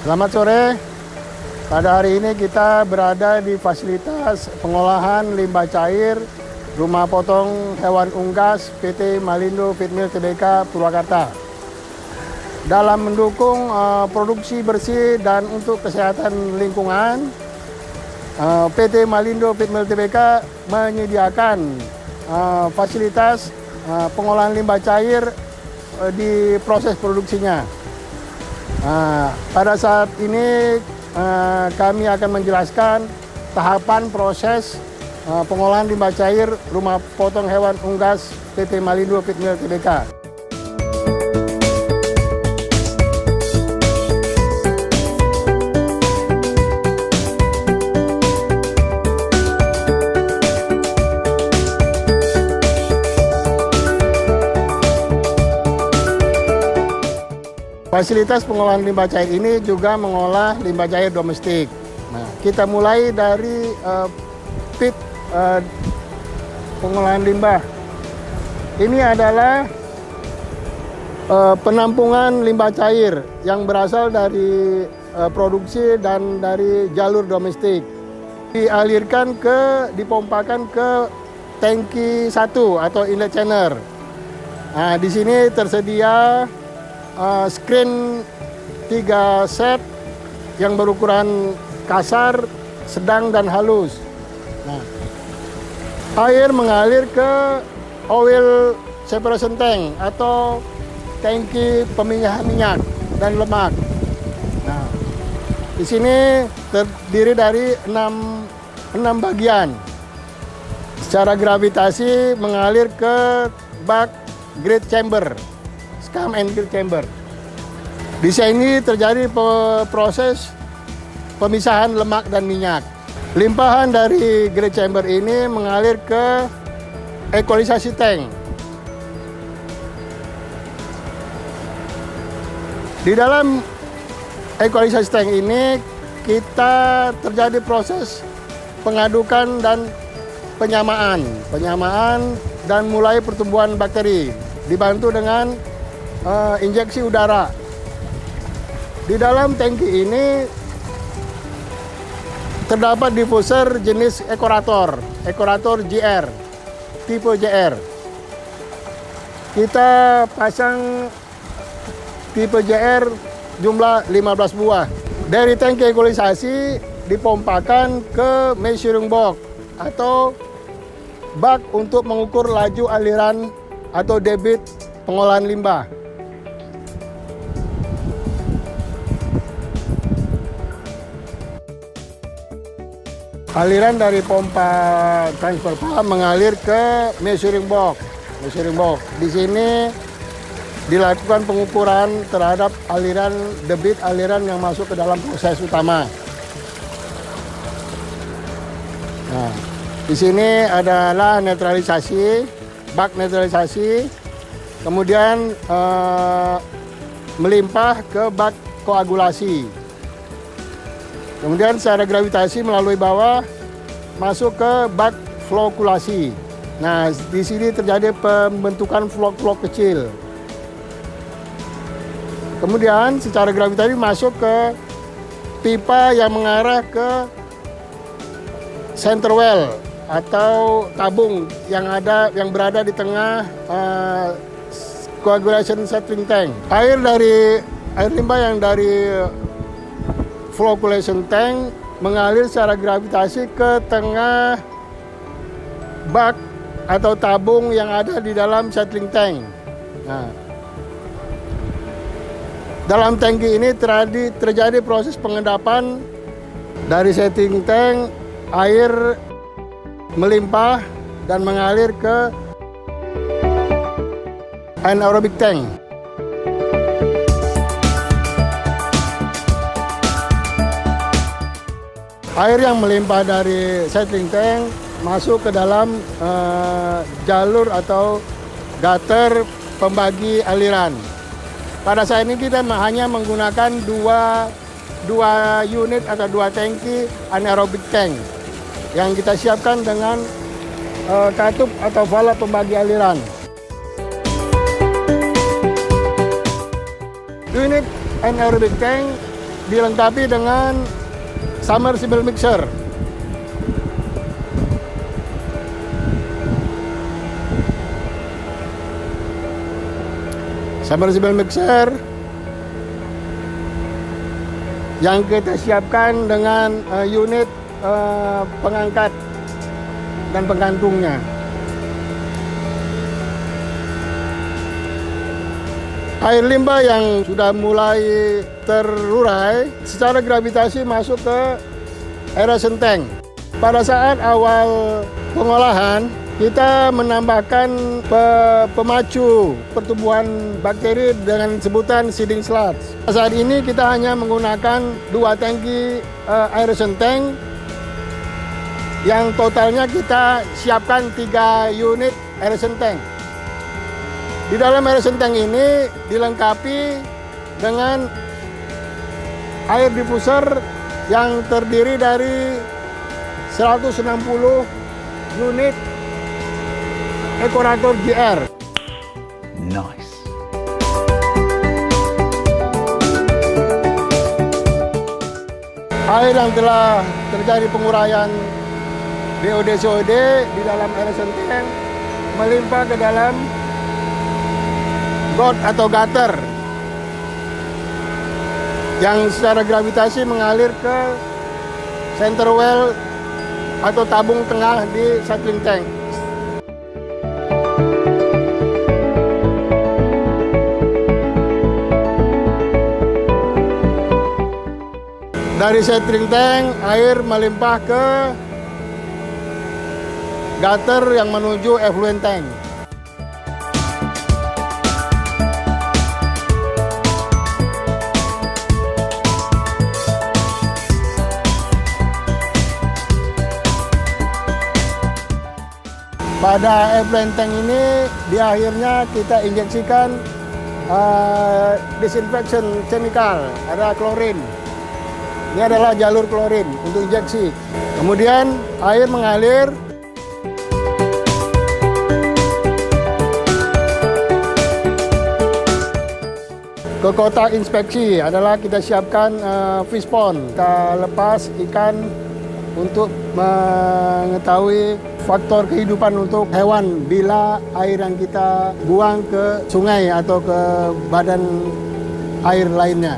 Selamat sore. Pada hari ini kita berada di fasilitas pengolahan limbah cair Rumah Potong Hewan Unggas PT Malindo Feedmill Tbk Purwakarta. Dalam mendukung produksi bersih dan untuk kesehatan lingkungan, PT Malindo Feedmill Tbk menyediakan fasilitas pengolahan limbah cair di proses produksinya. Pada saat ini kami akan menjelaskan tahapan proses pengolahan limbah cair Rumah Potong Hewan Unggas PT Malindo Feedmill Tbk. Fasilitas pengolahan limbah cair ini juga mengolah limbah cair domestik. Nah, kita mulai dari pit pengolahan limbah. Ini adalah penampungan limbah cair yang berasal dari produksi dan dari jalur domestik. Dipompakan ke tangki 1 atau inlet channel. Nah, di sini tersedia screen 3 set yang berukuran kasar, sedang, dan halus. Nah, air mengalir ke oil separation tank atau tangki pemindahan minyak dan lemak. Nah, di sini terdiri dari 6 bagian. Secara gravitasi mengalir ke bak grate chamber. Scum and Grill Chamber. Di sini terjadi proses pemisahan lemak dan minyak. Limpahan dari Grill Chamber ini mengalir ke equalisasi tank. Di dalam equalisasi tank ini kita terjadi proses pengadukan dan penyamaan dan mulai pertumbuhan bakteri dibantu dengan injeksi udara. Di dalam tangki ini terdapat diffuser jenis ekorator JR, tipe JR. Kita pasang tipe JR jumlah 15 buah. Dari tangki equalisasi dipompakan ke measuring box atau bak untuk mengukur laju aliran atau debit pengolahan limbah. Aliran dari pompa transfer pump mengalir ke measuring box. Di sini dilakukan pengukuran terhadap aliran debit aliran yang masuk ke dalam proses utama. Nah, di sini adalah netralisasi, bak netralisasi, kemudian melimpah ke bak koagulasi. Kemudian secara gravitasi melalui bawah masuk ke bak flokulasi. Nah, di sini terjadi pembentukan flok-flok kecil. Kemudian secara gravitasi masuk ke pipa yang mengarah ke center well atau tabung yang berada di tengah coagulation settling tank. Air limbah yang dari floculation tank mengalir secara gravitasi ke tengah bak atau tabung yang ada di dalam settling tank. Nah, dalam tangki ini terjadi proses pengendapan dari settling tank, air melimpah dan mengalir ke anaerobic tank. Air yang melimpah dari settling tank masuk ke dalam jalur atau gutter pembagi aliran. Pada saat ini kita hanya menggunakan dua unit atau 2 tangki anaerobic tank yang kita siapkan dengan katup atau valve pembagi aliran. Unit anaerobic tank dilengkapi dengan submersible mixer. Submersible mixer yang kita siapkan dengan unit pengangkat dan penggantungnya. Air limbah yang sudah mulai terurai secara gravitasi masuk ke aeration tank. Pada saat awal pengolahan, kita menambahkan pemacu pertumbuhan bakteri dengan sebutan seeding sludge. Saat ini kita hanya menggunakan 2 tangki aeration tank yang totalnya kita siapkan 3 unit aeration tank. Di dalam aeration tank ini dilengkapi dengan air diffuser yang terdiri dari 160 unit Ecorator GR. Nice. Air yang telah terjadi penguraian BOD-COD di dalam aeration tank melimpah ke dalam got atau gutter yang secara gravitasi mengalir ke center well atau tabung tengah di settling tank. Dari settling tank, air melimpah ke gutter yang menuju effluent tank. Pada effluent tank ini, di akhirnya kita injeksikan disinfection chemical, ada klorin. Ini adalah jalur klorin untuk injeksi. Kemudian air mengalir ke kotak inspeksi. Adalah kita siapkan fish pond. Kita lepas ikan untuk mengetahui faktor kehidupan untuk hewan bila air yang kita buang ke sungai atau ke badan air lainnya.